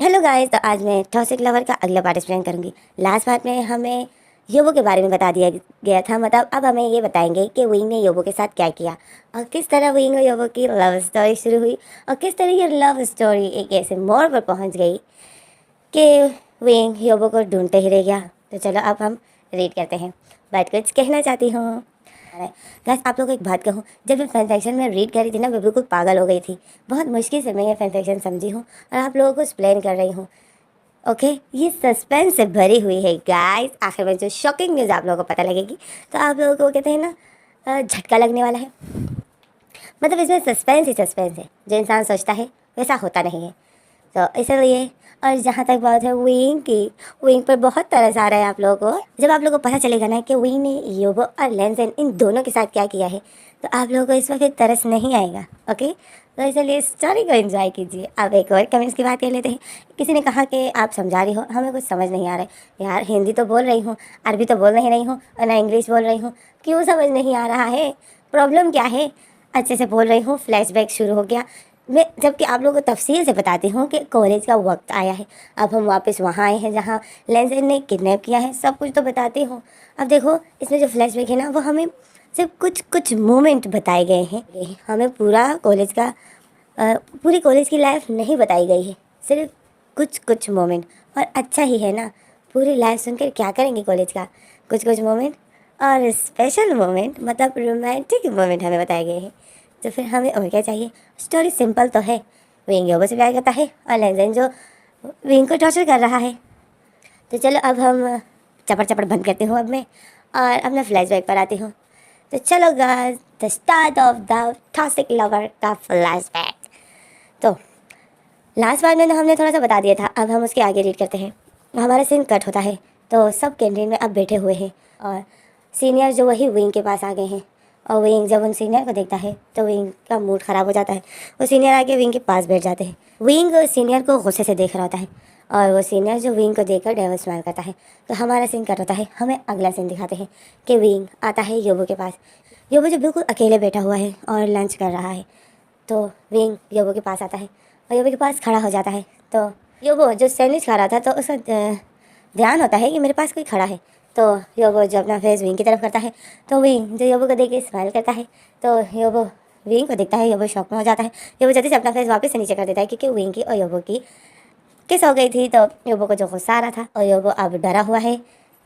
Hello guys, तो आज मैं टॉक्सिक लवर का अगला पार्ट एक्सप्लेन करूंगी। लास्ट पार्ट में हमें योबो के बारे में बता दिया गया था, मतलब अब हमें ये बताएंगे कि विंग ने योबो के साथ क्या किया और किस तरह विंग और योबो की लव स्टोरी शुरू हुई और किस तरह ये लव स्टोरी एक ऐसे मोड़ पर पहुंच गई कि विंग योबो को ढूंढते ही रह गया। तो चलो अब हम रीड करते हैं, बट कुछ कहना चाहती हूँ। गाइस, आप लोगों को एक बात कहूँ, जब मैं फैन फिक्शन में रीड कर रही थी ना, मैं बिल्कुल पागल हो गई थी। बहुत मुश्किल से मैं ये फैन फिक्शन समझी हूँ और आप लोगों को एक्सप्लेन कर रही हूँ। ओके, ये सस्पेंस से भरी हुई है गाइस। आखिर में जो शॉकिंग न्यूज़ आप लोगों को पता लगेगी तो आप लोगों को कहते हैं ना, झटका लगने वाला है। मतलब इसमें सस्पेंस ही सस्पेंस है, जो इंसान सोचता है वैसा होता नहीं है। तो इसलिए, और जहाँ तक बात है विंग की, विंग पर बहुत तरस आ रहा है आप लोगों को। जब आप लोगों को पता चलेगा ना कि विंग ने योबो और लेंसन इन दोनों के साथ क्या किया है, तो आप लोगों को इस वक्त तरस नहीं आएगा। ओके, तो इसलिए स्टोरी को एंजॉय कीजिए। अब एक और कमेंट्स की बात कर लेते हैं। किसी ने कहा कि आप समझा रही हो, हमें कुछ समझ नहीं आ रहा है। यार, हिंदी तो बोल रही हूँ, अरबी तो बोल नहीं रही हूँ और ना इंग्लिश बोल रही हूँ, क्यों समझ नहीं आ रहा है? प्रॉब्लम क्या है? अच्छे से बोल रही हूँ, फ्लैशबैक शुरू हो गया। मैं जबकि आप लोगों को तफसील से बताती हूँ कि कॉलेज का वक्त आया है, अब हम वापस वहाँ आए हैं जहाँ लेंसन ने किडनैप किया है, सब कुछ तो बताती हूँ। अब देखो, इसमें जो फ्लैशबैक है ना, वो हमें सिर्फ कुछ कुछ मोमेंट बताए गए हैं, हमें पूरा कॉलेज का पूरी कॉलेज की लाइफ नहीं बताई गई है, सिर्फ कुछ कुछ मोमेंट। और अच्छा ही है ना, पूरी लाइफ सुनकर क्या करेंगे कॉलेज का? कुछ कुछ मोमेंट और स्पेशल मोमेंट, मतलब रोमांटिक मोमेंट हमें बताए गए हैं। तो फिर हमें और क्या चाहिए? स्टोरी सिंपल तो है, विंग योबो से प्यार करता है और लेंसन जो विंग को टॉर्चर कर रहा है। तो चलो अब हम चपड़ चपड़ बंद करती हूँ अब मैं, और अपना फ्लैशबैक पर आती हूँ। तो चलो guys, the start of the toxic lover का फ्लैशबैक। तो लास्ट बार में तो हमने थोड़ा सा बता दिया था, अब हम उसके आगे रीड करते हैं। हमारा सीन कट होता है, तो सब कैंटीन में अब बैठे हुए हैं और सीनियर जो वही विंग के पास आ गए हैं। और विंग जब उन सीनियर को देखता है तो विंग का मूड ख़राब हो जाता है। वो सीनियर आके विंग के पास बैठ जाते हैं। विंग सीनियर को गुस्से से देख रहा होता है और वो सीनियर जो विंग को देखकर डेविल स्माइल करता है। तो हमारा सीन कट होता है, हमें अगला सीन दिखाते हैं कि विंग आता है योबो के पास। योबो जो बिल्कुल अकेले बैठा हुआ है और लंच कर रहा है, तो विंग योबो के पास आता है और योबो के पास खड़ा हो जाता है। तो योबो जो सैंडविच खा रहा था, तो उसका ध्यान होता है कि मेरे पास कोई खड़ा है। तो योबो जो अपना फेस विंग की तरफ करता है, तो विंग जो योबो को देख के स्माइल करता है। तो योबो विंग को देखता है, योबो शॉक में हो जाता है। योबो जल्दी से अपना फेस वापस से नीचे कर देता है, क्योंकि विंग की और योबो की किस हो गई थी। तो योबो को जो गुस्सा आ रहा था और योबो अब डरा हुआ है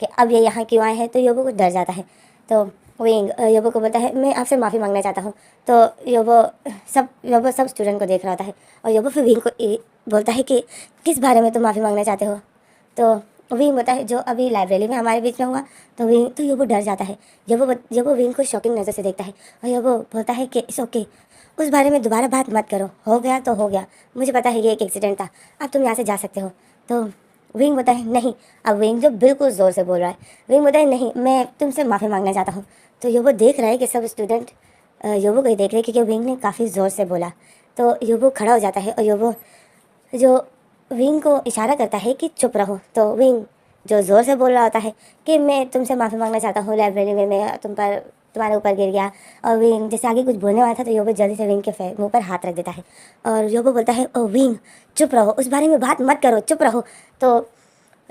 कि अब ये यहाँ क्यों आए हैं, तो योबो को डर जाता है। तो विंग योबो को बोलता है, मैं आपसे माफ़ी मांगना चाहता हूँ। तो योबो सब स्टूडेंट को देख रहा होता है और योबो फिर विंग को बोलता है कि किस बारे में तुम माफ़ी मांगना चाहते हो? तो विंग बोलता है, जो अभी लाइब्रेरी में हमारे बीच में हुआ। तो योबो डर जाता है। योबो विंग को शॉकिंग नज़र से देखता है और योबो बोलता है कि इट्स ओके, उस बारे में दोबारा बात मत करो, हो गया तो हो गया, मुझे पता है ये एक एक्सीडेंट था, अब तुम यहाँ से जा सकते हो। तो विंग बोलता है नहीं। अब विंग जो बिल्कुल ज़ोर से बोल रहा है, विंग बोलता है नहीं, मैं तुमसे माफ़ी मांगना चाहता हूँ। तो योबो देख रहा है कि सब स्टूडेंट योबो को ही देख रहे हैं, क्योंकि विंग ने काफ़ी ज़ोर से बोला। तो योबो खड़ा हो जाता है और योबो जो विंग को इशारा करता है कि चुप रहो। तो विंग जो ज़ोर से बोल रहा होता है कि मैं तुमसे माफ़ी मांगना चाहता हूँ, लाइब्रेरी में मैं तुम्हारे ऊपर गिर गया। और विंग जैसे आगे कुछ बोलने वाला था, तो योबो जल्दी से विंग के मुंह पर हाथ रख देता है और योबो बोलता है, ओ विंग चुप रहो, उस बारे में बात मत करो, चुप रहो। तो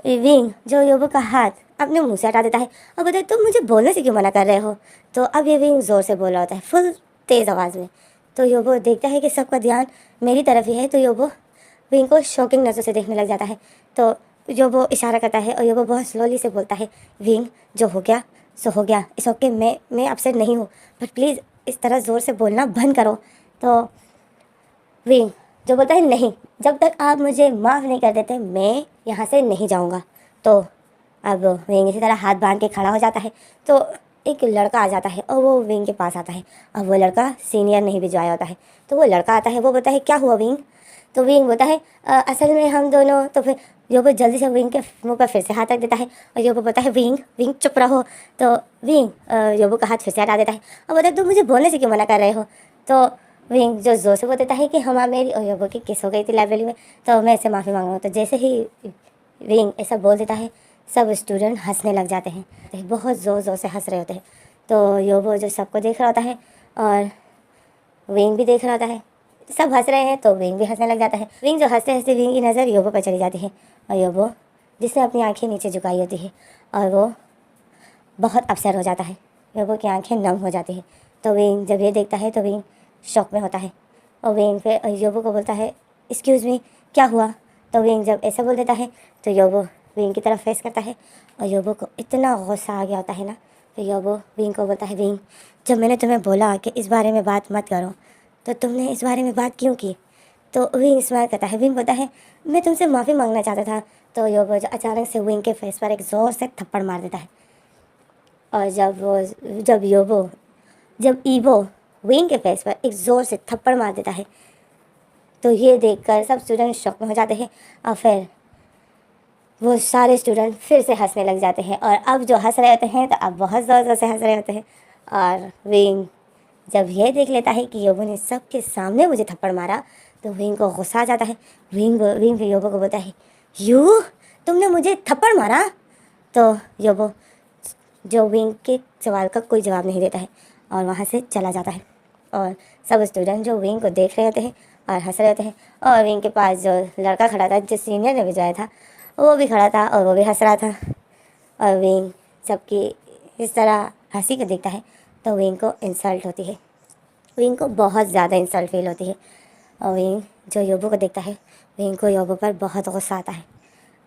विंग जो योबो का हाथ अपने मुंह से हटा देता है और बोलता है, तुम मुझे बोलने से क्यों मना कर रहे हो? तो अब ये विंग ज़ोर से बोल रहा होता है, फुल तेज़ आवाज़ में। तो योबो देखता है कि सबका ध्यान मेरी तरफ ही है, तो योबो विंग को शॉकिंग नज़र से देखने लग जाता है। तो योबो इशारा करता है और योबो बहुत स्लोली से बोलता है, विंग जो हो गया सो हो गया, इस ओके, मैं अपसेट नहीं हूँ, बट प्लीज़ इस तरह ज़ोर से बोलना बंद करो। तो विंग जो बोलता है, नहीं, जब तक आप मुझे माफ़ नहीं कर देते मैं यहाँ से नहीं जाऊँगा। तो अब विंग इसी तरह हाथ बांध के खड़ा हो जाता है। तो एक लड़का आ जाता है और वो विंग के पास आता है। अब वो लड़का सीनियर नहीं भिजवाया होता है। तो वो लड़का आता है, वो बोलता है, क्या हुआ विंग? तो विंग बोलता है, असल में हम दोनों। तो फिर योबो जल्दी से विंग के मुंह पर फिर से हाथ रख देता है और योबो बोलता है, विंग विंग चुप रहो। तो विंग योबो का हाथ फिर से हटा देता है और बोलता है, तुम मुझे बोलने से क्यों मना कर रहे हो? तो विंग जो जोर से बोल देता है कि हाँ, मेरी और योबो की किस हो गई थी लाइब्रेरी में, तो मैं इससे माफ़ी मांग रहा हूँ। तो जैसे ही विंग ऐसा बोल देता है, सब स्टूडेंट हंसने लग जाते हैं, बहुत ज़ोर ज़ोर से हंस रहे होते हैं। तो योबो जो सबको देख रहा होता है और विंग भी देख रहा होता है, सब हंस रहे हैं तो विंग भी हंसने लग जाता है। विंग जो हंसते हंसते विंग की नज़र योबो पर चली जाती है और योबो जिसने अपनी आंखें नीचे झुकाई होती है और वो बहुत अपसेट हो जाता है। योबो की आंखें नम हो जाती है। तो विंग जब ये देखता है तो विंग शॉक में होता है और विंग फिर योबो को बोलता है एक्सक्यूज़ मी, क्या हुआ? तो विंग जब ऐसा बोल देता है तो योबो विंग की तरफ फेस करता है और योबो को इतना गुस्सा आ गया होता है ना। तो योबो विंग को बोलता है विंग, जब मैंने तुम्हें बोला कि इस बारे में बात मत करो तो तुमने इस बारे में बात क्यों की? तो विंग स्माइल करता है। विंग बोलता है मैं तुमसे माफ़ी मांगना चाहता था। तो योबो अचानक से विंग के फेस पर एक ज़ोर से थप्पड़ मार देता है और जब ईवो विंग के फेस पर एक ज़ोर से थप्पड़ मार देता है तो ये देखकर सब स्टूडेंट शॉक में हो जाते हैं और फिर वो सारे स्टूडेंट फिर से हंसने लग जाते हैं और अब जो हंस रहे होते हैं तो अब बहुत ज़ोर ज़ोर से हंस रहे होते हैं। और विंग जब ये देख लेता है कि योबो ने सबके सामने मुझे थप्पड़ मारा तो विंग को गुस्सा आ जाता है। विंग फिर योबो को बोलता है यू, तुमने मुझे थप्पड़ मारा? तो योबो जो विंग के सवाल का कोई जवाब नहीं देता है और वहाँ से चला जाता है और सब स्टूडेंट जो विंग को देख रहे होते हैं और हंस रहे होते हैं और विंग के पास जो लड़का खड़ा था जो सीनियर ने भिजवाया था वो भी खड़ा था और वो भी हंस रहा था। और विंग सबकी इस तरह हंसी को देखता है तो विंग को इंसल्ट होती है। विंग को बहुत ज़्यादा इंसल्ट फील होती है और विंग जो योबो को देखता है विंग को योबो पर बहुत गुस्सा आता है।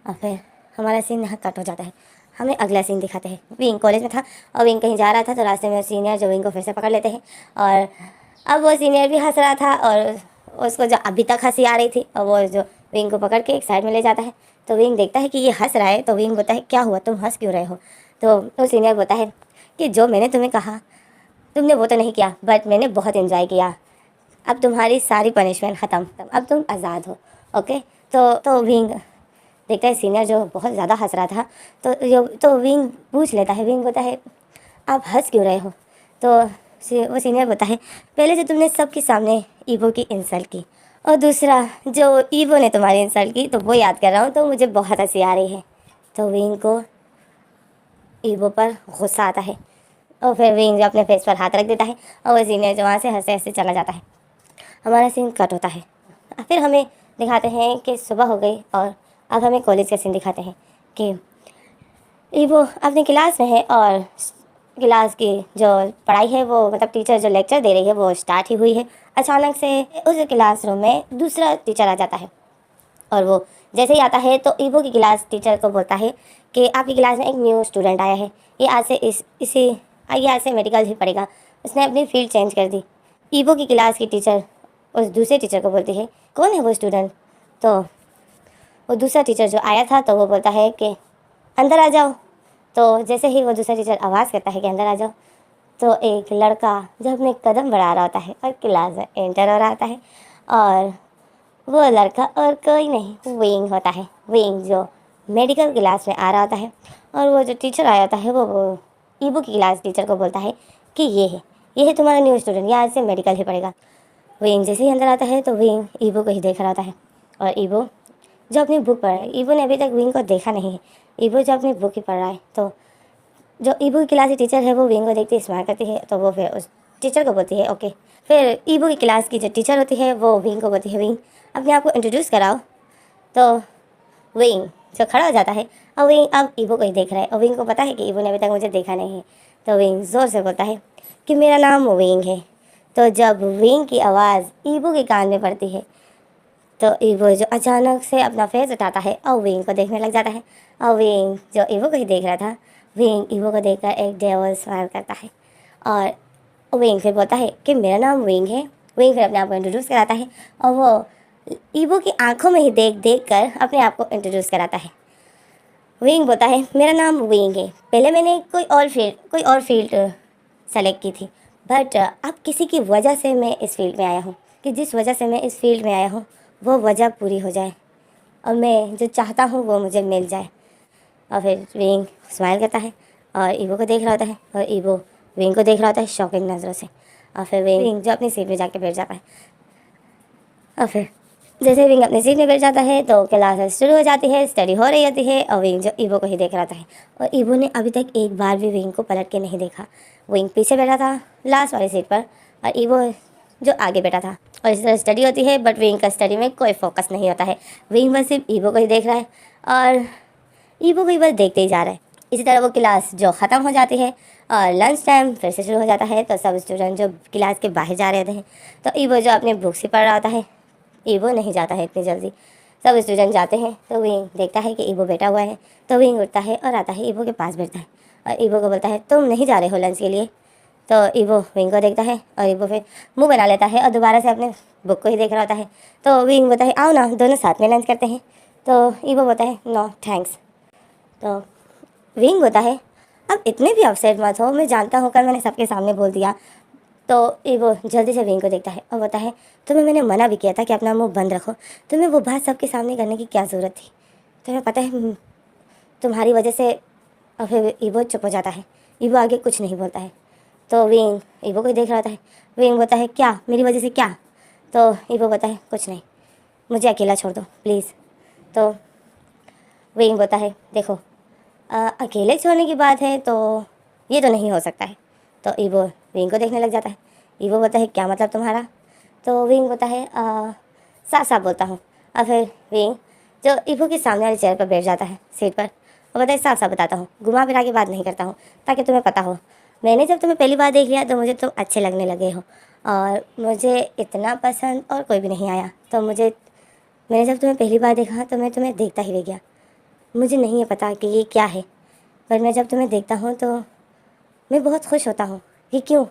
और फिर हमारा सीन यहाँ कट हो जाता है। हमें अगला सीन दिखाते हैं। विंग कॉलेज में था और विंग कहीं जा रहा था तो रास्ते में सीनियर जो विंग को फिर से पकड़ लेते हैं और अब वो सीनियर भी हंस रहा था और उसको जो अभी तक हंसी आ रही थी और वो जो विंग को पकड़ के एक साइड में ले जाता है। तो विंग देखता है कि ये हंस रहा है तो विंग बोलता है क्या हुआ, तुम हंस क्यों रहे हो? तो वो सीनियर बोलता है कि जो मैंने तुम्हें कहा तुमने वो तो नहीं किया बट मैंने बहुत इन्जॉय किया। अब तुम्हारी सारी पनिशमेंट ख़त्म, अब तुम आज़ाद हो। ओके। तो विंग देखता है सीनियर जो बहुत ज़्यादा हंस रहा था तो विंग पूछ लेता है। विंग बोलता है आप हंस क्यों रहे हो? तो वो सीनियर बोलता है पहले से तुमने सबके सामने ईवो की इंसल्ट की और दूसरा जो ईवो ने तुम्हारी इंसल्ट की तो वो याद कर रहा हूँ तो मुझे बहुत हंसी आ रही है। तो विंग को ईवो पर गुस्सा आता है और फिर विंग जो अपने फेस पर हाथ रख देता है और वो सीनियर जो वहाँ से हंसे हंसे चला जाता है। हमारा सीन कट होता है। फिर हमें दिखाते हैं कि सुबह हो गई और अब हमें कॉलेज का सीन दिखाते हैं कि ईवो अपनी क्लास में है और क्लास की जो पढ़ाई है वो मतलब टीचर जो लेक्चर दे रही है वो स्टार्ट ही हुई है। अचानक से उस क्लासरूम में दूसरा टीचर आ जाता है और वो जैसे ही आता है तो ईवो की क्लास टीचर को बोलता है कि आपकी क्लास में एक न्यू स्टूडेंट आया है, ये आज से मेडिकल ही पढ़ेगा। उसने अपनी फील्ड चेंज कर दी। ईवो की क्लास की टीचर उस दूसरे टीचर को बोलती है कौन है वो स्टूडेंट? तो वो दूसरा टीचर जो आया था तो वो बोलता है कि अंदर आ जाओ। तो जैसे ही वो दूसरा टीचर आवाज़ करता है कि अंदर आ जाओ तो एक लड़का जो अपने कदम बढ़ा रहा होता है और क्लास में एंटर हो रहा होता है और वो लड़का और कोई नहीं विंग होता है। विंग जो मेडिकल क्लास में आ रहा होता है और वो जो टीचर आया होता है वो ईवो की क्लास टीचर को बोलता है कि ये है तुम्हारा न्यू स्टूडेंट, ये आज से मेडिकल ही पढ़ेगा। विंग जैसे ही अंदर आता है तो विंग ईवो को ही देख रहा होता है और ईवो जो अपनी बुक पढ़ रहा है, ईवो ने अभी तक विंग को देखा नहीं है। ईवो जो अपनी बुक ही पढ़ रहा है तो जो ईवो की क्लास की टीचर है वो विंग को देखती स्माइल करती है तो वो फिर उस टीचर को बोलती है ओके। फिर ईवो की क्लास की जो टीचर होती है वो विंग को बोलती है विंग अपने आप को इंट्रोड्यूस कराओ। तो विंग जो खड़ा हो जाता है और विंग अब ईवो को ही देख रहा है और विंग को पता है कि ईवो ने अभी तक मुझे देखा नहीं है। तो विंग ज़ोर से बोलता है कि मेरा नाम विंग है। तो जब विंग की आवाज़ ईवो के कान में पड़ती है तो ईवो जो अचानक से अपना फेस उठाता है और विंग को देखने लग जाता है और विंग जो ईवो को ही देख रहा था विंग ईवो को देखकर एक डेविल स्माइल करता है और विंग फिर बोलता है कि मेरा नाम विंग है। विंग फिर अपने आप को इंट्रोड्यूस कराता है और वो ईवो की आंखों में ही देख कर अपने आप को इंट्रोड्यूस कराता है। विंग बोलता है मेरा नाम विंग है, पहले मैंने कोई और फील्ड सेलेक्ट की थी बट अब किसी की वजह से मैं इस फील्ड में आया हूँ कि जिस वजह से मैं इस फील्ड में आया हूँ वो वजह पूरी हो जाए और मैं जो चाहता हूँ वो मुझे मिल जाए। और फिर विंग स्माइल करता है और ईवो को देख रहा होता है और ईवो विंग को देख रहा होता है शॉकिंग नज़रों से। और फिर विंग जो अपनी सीट में जाके बैठ जाता है और फिर जैसे विंग अपनी सीट में बैठ जाता है तो क्लास शुरू हो जाती है, स्टडी हो रही होती है और विंग जो ईवो को ही देख रहा था और ईवो ने अभी तक एक बार भी विंग को पलट के नहीं देखा। विंग पीछे बैठा था लास्ट वाली सीट पर और ईवो जो आगे बैठा था। और इस तरह स्टडी होती है, बट विंग का स्टडी में कोई फोकस नहीं होता है। विंग बस सिर्फ ईवो को ही देख रहा है और ईवो को ही बस देखते ही जा रहा है। इसी तरह वो क्लास जो ख़त्म हो जाती है और लंच टाइम फिर से शुरू हो जाता है। तो सब स्टूडेंट जो क्लास के बाहर जा रहे थे, तो ईवो जो अपने बुक से पढ़ रहा होता है, ईवो नहीं जाता है इतनी जल्दी। सब स्टूडेंट जाते हैं तो विंग देखता है कि ईवो बैठा हुआ है, तो विंग उठता है और आता है ईवो के पास बैठता है और ईवो को बोलता है तुम नहीं जा रहे हो लंच के लिए। तो ईवो विंग को देखता है और ईवो फिर मुंह बना लेता है और दोबारा से अपने बुक को ही देख रहा होता है। तो विंग बोलता है आओ ना दोनों साथ में लंच करते हैं। तो ईवो बोलता है नो थैंक्स। तो विंग होता है अब इतने भी अपसेट मत हो, मैं जानता हूँ कल मैंने सबके सामने बोल दिया। तो ईवो जल्दी से विंग को देखता है और बोलता है तुम्हें मैंने मना भी किया था कि अपना मुंह बंद रखो, तुम्हें वो बात सबके सामने करने की क्या ज़रूरत थी। तुम्हें पता है तुम्हारी वजह से। और फिर ईवो चुप हो जाता है, ईवो आगे कुछ नहीं बोलता है। तो विंग ईवो को ही देख रहा होता है। विंग बोलता है क्या मेरी वजह से क्या। तो ईवो बोलता है कुछ नहीं, मुझे अकेला छोड़ दो प्लीज़। तो विंग बोलता है देखो अकेले छोड़ने की बात है तो ये तो नहीं हो सकता है। तो ईवो विंग को देखने लग जाता है। ईवो बोलता है क्या मतलब तुम्हारा। तो विंग बोलता है साफ साफ बोलता हूँ। और फिर विंग जो ईवो के सामने वाली चेयर पर बैठ जाता है सीट पर और बोलता है साफ साफ बताता हूँ, घुमा फिरा के बात नहीं करता हूँ, ताकि तुम्हें पता हो मैंने जब तुम्हें पहली बार देख लिया तो मुझे तुम अच्छे लगने लगे हो और मुझे इतना पसंद और कोई भी नहीं आया। तो मैंने जब तुम्हें पहली बार देखा तो मैं तुम्हें देखता ही रह गया। मुझे नहीं है पता कि ये क्या है, पर मैं जब तुम्हें देखता हूँ तो मैं बहुत खुश होता हूँ। ये क्यों।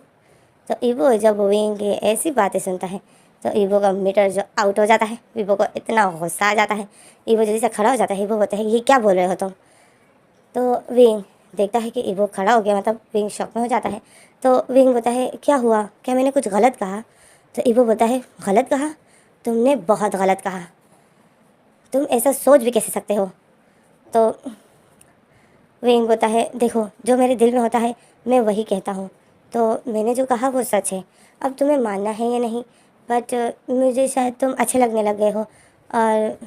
तो ईवो जब विंग की ऐसी बातें सुनता है तो ईवो का मीटर जो आउट हो जाता है। ईवो को इतना गुस्सा आ जाता है, ईवो जल्दी से खड़ा हो जाता है। ईवो बोलता है ये क्या बोल रहे हो तुम। तो विंग देखता है कि ईवो खड़ा हो गया, मतलब विंग शॉक में हो जाता है। तो विंग बोलता है क्या हुआ, क्या मैंने कुछ गलत कहा। तो ईवो बोलता है गलत कहा, तुमने बहुत गलत कहा, तुम ऐसा सोच भी कैसे सकते हो। तो विंग बोलता है देखो जो मेरे दिल में होता है मैं वही कहता हूँ, तो मैंने जो कहा वो सच है। अब तुम्हें मानना है या नहीं, बट मुझे शायद तुम अच्छे लगने लग गए हो। और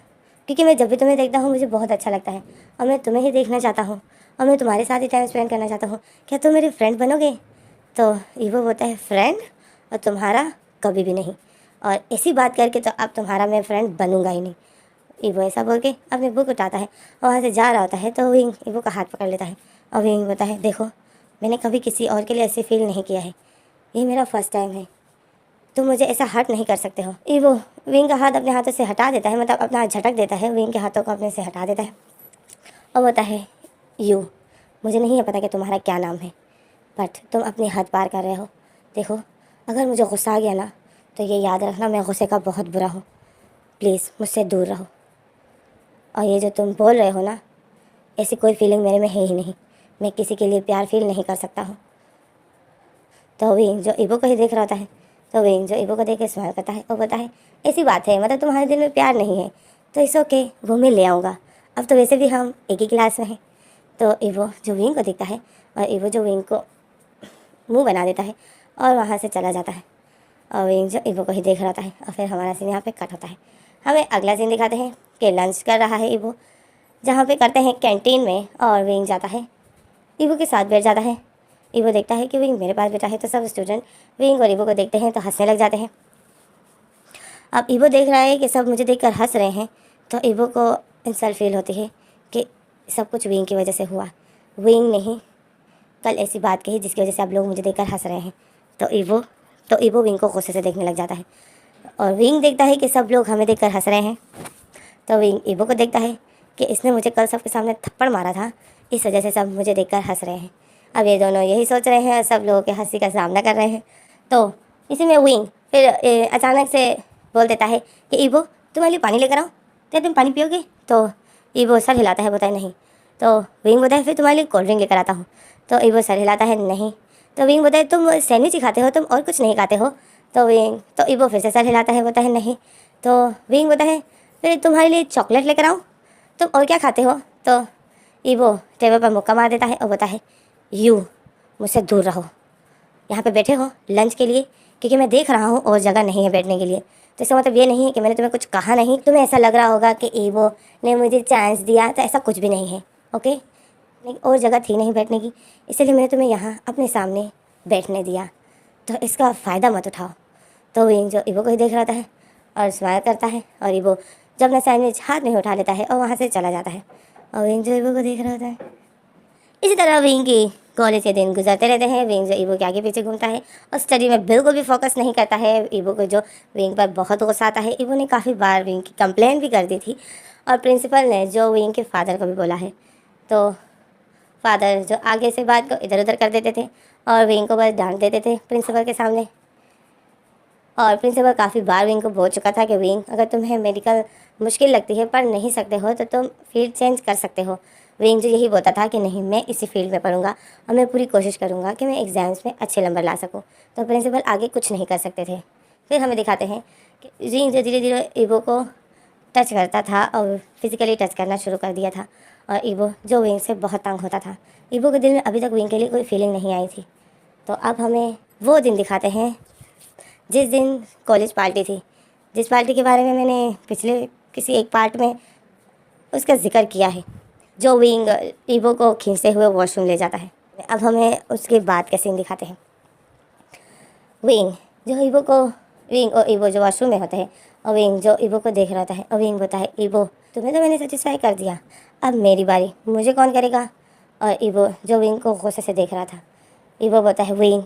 क्योंकि मैं जब भी तुम्हें देखता हूँ मुझे बहुत अच्छा लगता है और मैं तुम्हें ही देखना चाहता हूँ और मैं तुम्हारे साथ ही टाइम स्पेंड करना चाहता हूँ। क्या तुम मेरे फ्रेंड बनोगे। तो ईवो बोलता है फ्रेंड और तुम्हारा कभी भी नहीं, और ऐसी बात करके तो अब तुम्हारा मैं फ्रेंड बनूंगा ही नहीं। ईवो ऐसा बोल के अपने बुक उठाता है और वहाँ से जा रहा होता है। तो विंग ईवो का हाथ पकड़ लेता है और विंग बोलता है देखो मैंने कभी किसी और के लिए ऐसे फील नहीं किया है, ये मेरा फर्स्ट टाइम है, तुम मुझे ऐसा हर्ट नहीं कर सकते हो। ईवो विंग का हाथ अपने हाथों से हटा देता है, मतलब अपना हाथ झटक देता है, विंग के हाथों को अपने से हटा देता है और बोलता है यू मुझे नहीं है पता कि तुम्हारा क्या नाम है, बट तुम अपनी हद पार कर रहे हो। देखो अगर मुझे गुस्सा आ गया ना तो ये याद रखना मैं गुस्से का बहुत बुरा हूँ, प्लीज़ मुझसे दूर रहो। और ये जो तुम बोल रहे हो ना, ऐसी कोई फीलिंग मेरे में है ही नहीं, मैं किसी के लिए प्यार फील नहीं कर सकता हूँ। तो विंग जो ईवो को ही देख रहा होता है, तो विंग जो ईवो को देख के स्माइल करता है और बोलता है ऐसी बात है, मतलब तुम्हारे दिल में प्यार नहीं है तो इट्स ओके, वो मैं ले आऊँगा, अब तो वैसे भी हम एक ही क्लास में हैं। तो ईवो जो विंग को देखता है और ईवो जो विंग को मुंह बना देता है और वहाँ से चला जाता है और विंग जो ईवो को ही देख रहा होता है। और फिर हमारा सीन यहाँ पे कट होता है। हमें अगला सीन दिखाते हैं कि लंच कर रहा है ईवो, जहाँ पे करते हैं कैंटीन में, और विंग जाता है ईवो के साथ बैठ जाता है। ईवो देखता है कि विंग मेरे पास बैठा है तो सब स्टूडेंट विंग और ईवो को देखते हैं तो हंसने लग जाते हैं। अब ईवो देख रहा है कि सब मुझे देखकर हंस रहे हैं, तो ईवो को इंसल्ट फील होती है कि सब कुछ विंग की वजह से हुआ। विंग नहीं कल ऐसी बात कही जिसकी वजह से आप लोग मुझे देखकर हंस रहे हैं। तो ईवो विंग को गुस्से से देखने लग जाता है और विंग देखता है कि सब लोग हमें देखकर हंस रहे हैं। तो विंग ईवो को देखता है कि इसने मुझे कल सबके सामने थप्पड़ मारा था, इस वजह से सब मुझे देखकर हंस रहे हैं। अब ये दोनों यही सोच रहे हैं, सब लोगों के हंसी का सामना कर रहे हैं। तो इसी में विंग फिर अचानक से बोल देता है कि ईवो तुम्हारे लिए पानी लेकर आओ, क्या तुम पानी पियोगे। तो ईवो सर हिलाता है, बोलता है नहीं। तो विंग बोलता है फिर तुम्हारे लिए कोल्ड ड्रिंक लेकर आता हूँ। तो ईवो सर हिलाता है नहीं। तो विंग बोलता है तुम सैंडविच ही खाते हो, तुम और कुछ नहीं खाते हो। तो ईवो फिर से सर हिलाता है, बोलता है नहीं। तो विंग बोलता है फिर तुम्हारे लिए चॉकलेट लेकर आऊँ, तुम और क्या खाते हो। तो ईवो टेबल पर मुक्का मार देता है और बोलता है यू मुझसे दूर रहो, यहाँ पे बैठे हो लंच के लिए, क्योंकि मैं देख रहा हूँ और जगह नहीं है बैठने के लिए। तो इसका मतलब ये नहीं है कि मैंने तुम्हें कुछ कहा नहीं, तुम्हें ऐसा लग रहा होगा कि ईवो ने मुझे चांस दिया, तो ऐसा कुछ भी नहीं है। ओके और जगह थी नहीं बैठने की, इसलिए मैंने तुम्हें यहाँ अपने सामने बैठने दिया, तो इसका फ़ायदा मत उठाओ। तो विंग जो ईवो को ही देख रहा है और स्माइल करता है, और ईवो जब अपना सैंडविच हाथ में उठा लेता है और वहाँ से चला जाता है, और विंग जो ईवो को देख रहा होता है। इसी तरह विंग की कॉलेज के दिन गुजरते रहते हैं। विंग जो ईवो के आगे पीछे घूमता है और स्टडी में बिल्कुल भी फोकस नहीं करता है। ईवो को जो विंग पर बहुत गुस्सा आता है। ईवो ने काफ़ी बार विंग की कंप्लेंट भी कर दी थी, और प्रिंसिपल ने जो विंग के फादर को भी बोला है, तो फादर जो आगे से बात को इधर उधर कर देते थे और विंग को बस डांट देते थे प्रिंसिपल के सामने। और प्रिंसिपल काफ़ी बार विंग को बोल चुका था कि विंग, अगर तुम्हें मेडिकल मुश्किल लगती है, पढ़ नहीं सकते हो, तो तुम फील्ड चेंज कर सकते हो। विंग जो यही बोलता था कि नहीं, मैं इसी फील्ड में पढ़ूंगा और मैं पूरी कोशिश करूंगा कि मैं एग्ज़ाम्स में अच्छे नंबर ला सकूं। तो प्रिंसिपल आगे कुछ नहीं कर सकते थे। फिर हमें दिखाते हैं कि विंग जो धीरे धीरे ईवो को टच करता था और फिज़िकली टच करना शुरू कर दिया था, और ईवो जो विंग से बहुत तंग होता था। ईवो के दिल में अभी तक विंग के लिए कोई फीलिंग नहीं आई थी। तो अब हमें वो दिन दिखाते हैं जिस दिन कॉलेज पार्टी थी, जिस पार्टी के बारे में मैंने पिछले किसी एक पार्ट में उसका जिक्र किया है, जो विंग ईवो को खींचते हुए वॉशरूम ले जाता है। अब हमें उसके बाद का सीन दिखाते हैं। विंग जो विंग और ईवो जो वॉशरूम में होते हैं, और विंग जो ईवो को देख रहा होता है, और विंग बोलता है, ईवो तुम्हें तो मैंने सेटिस्फाई कर दिया, अब मेरी बारी, मुझे कौन करेगा। और ईवो जो विंग को गुस्से से देख रहा था, ईवो बोलता है, विंग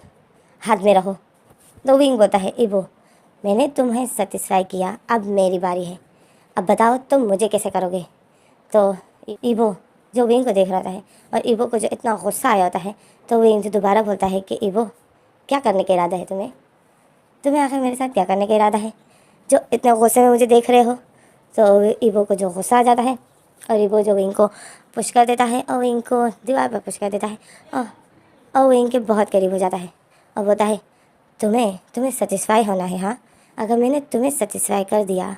हाथ में रहो। तो विंग बोलता है, ईवो मैंने तुम्हें सेटिस्फाई किया, अब मेरी बारी है, अब बताओ तुम मुझे कैसे करोगे। तो ईवो जो विंग को देख रहा है, और ईवो को जो इतना गुस्सा आया होता है, तो विंग से दोबारा बोलता है कि ईवो क्या करने का इरादा है तुम्हें आखिर मेरे साथ क्या करने का इरादा है, जो इतने गुस्से में मुझे देख रहे हो। तो ईवो को जो गुस्सा आ जाता है, और ईवो जो विंग को पुश कर देता है, और विंग को दीवार पर पुश कर देता है, और विंग के बहुत करीब हो जाता है, और बोलता है, तुम्हें सेटिस्फाई होना है, हाँ, अगर मैंने तुम्हें सेटिस्फाई कर दिया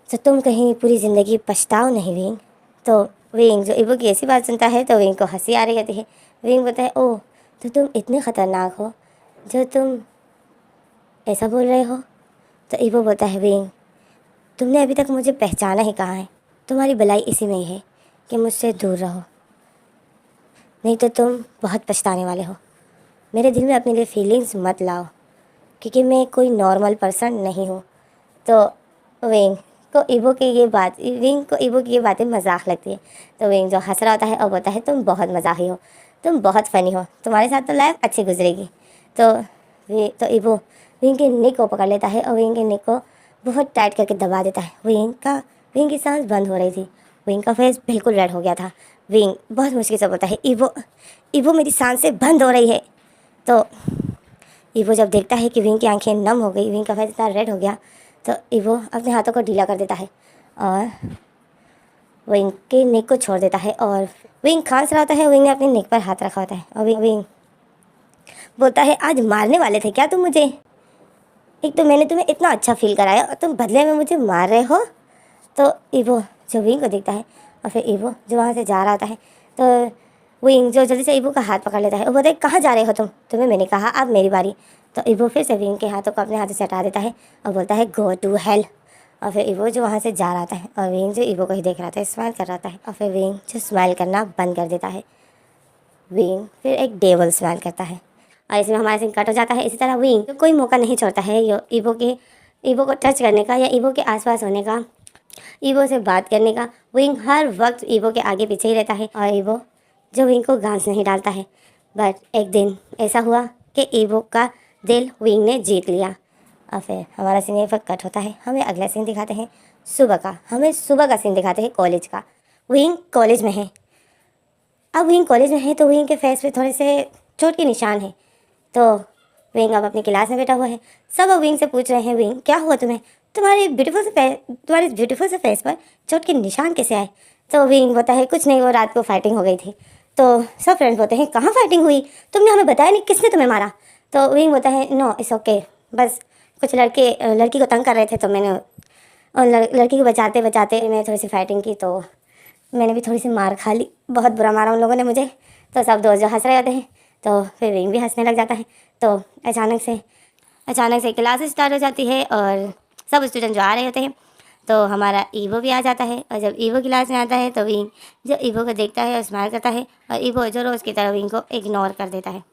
तो तुम कहीं पूरी ज़िंदगी पछताओ नहीं विंग। तो विंग जो ईवो की ऐसी बात सुनता है, तो विंग को हंसी आ रही होती है। विंग बोलता है, ओह तो तुम इतने ख़तरनाक हो जो तुम ऐसा बोल रहे हो। तो ईवो बोलता है, विंग तुमने अभी तक मुझे पहचाना ही कहाँ है, तुम्हारी भलाई इसी में ही है कि मुझसे दूर रहो, नहीं तो तुम बहुत पछताने वाले हो। मेरे दिल में अपने लिए फीलिंग्स मत लाओ, क्योंकि मैं कोई नॉर्मल पर्सन नहीं हूँ। तो विंग को ईवो की ये बातें मजाक लगती है। तो विंग जो हंस रहा होता है और बोलता है, तुम बहुत मजाकी हो, तुम बहुत फ़नी हो, तुम्हारे साथ तो लाइफ अच्छी गुजरेगी। तो ईवो विंग के नेक को पकड़ लेता है और विंग के नेक को बहुत टाइट करके दबा देता है। विंग की सांस बंद हो रही थी, विंग का फेस बिल्कुल रेड हो गया था। विंग बहुत मुश्किल से बोलता है, ईवो मेरी सांसें बंद हो रही है। तो ईवो जब देखता है कि विंग की आंखें नम हो गई, विंग का फेस इतना रेड हो गया, तो ईवो अपने हाथों को ढीला कर देता है और विंग के नेक को छोड़ देता है। और विंग खांस रहा होता है, विंग ने अपने नेक पर हाथ रखा होता है, और विंग बोलता है, आज मारने वाले थे क्या तुम मुझे? एक तो मैंने तुम्हें इतना अच्छा फील कराया और तुम बदले में मुझे मार रहे हो। तो ईवो जो विंग को देखता है, और फिर ईवो जो वहाँ से जा रहा होता है, तो विंग जो जल्दी से ईवो का हाथ पकड़ लेता है और बोलता है, कहाँ जा रहे हो तुम्हें मैंने कहा अब मेरी बारी। तो ईवो फिर से विंग के हाथों को अपने हाथों से हटा देता है और बोलता है, गो टू हेल। और फिर ईवो जो वहाँ से जा रहा था, और विंग जो ईवो को ही देख रहा था, स्माइल कर रहा था, और फिर विंग जो स्माइल करना बंद कर देता है। विंग फिर एक डेवल स्माइल करता है, और इसमें हमारा सीन कट हो जाता है। इसी तरह विंग कोई मौका नहीं छोड़ता है ईवो को टच करने का या ईवो के आसपास होने का, ईवो से बात करने का। विंग हर वक्त ईवो के आगे पीछे ही रहता है, और ईवो जो विंग को घास नहीं डालता है। बट एक दिन ऐसा हुआ कि ईवो का दिल विंग ने जीत लिया, और फिर हमारा सीन पर कट होता है। हमें अगला सीन दिखाते हैं सुबह का सीन दिखाते हैं कॉलेज का। विंग कॉलेज में है। अब विंग कॉलेज में है तो विंग के फेस पे थोड़े से चोट के निशान है। तो विंग अब अपनी क्लास में बैठा हुआ है। सब अब विंग से पूछ रहे हैं, विंग क्या हुआ तुम्हारे ब्यूटीफुल से फेस पर चोट के निशान कैसे आए? तो विंग बोलता है, कुछ नहीं, वो रात को फाइटिंग हो गई थी। तो सब फ्रेंड्स बोलते हैं, कहाँ फाइटिंग हुई, तुमने हमें बताया नहीं, किसने तुम्हें मारा? तो विंग बोलता है, नो इट्स ओके, बस कुछ लड़की को तंग कर रहे थे, तो मैंने लड़की को बचाते बचाते मैं थोड़ी सी फाइटिंग की, तो मैंने भी थोड़ी सी मार खा ली, बहुत बुरा मारा उन लोगों ने मुझे। तो सब दोस्त जो हंस रहे होते हैं, तो फिर विंग भी हंसने लग जाता है। तो अचानक से क्लास स्टार्ट हो जाती है और सब स्टूडेंट जो आ रहे होते हैं, तो हमारा ईवो भी आ जाता है। और जब ईवो क्लास में आता है, तो विंग जो ईवो को देखता है और स्माइल करता है, और ईवो जो रोज़ की तरह विंग को इग्नोर कर देता है।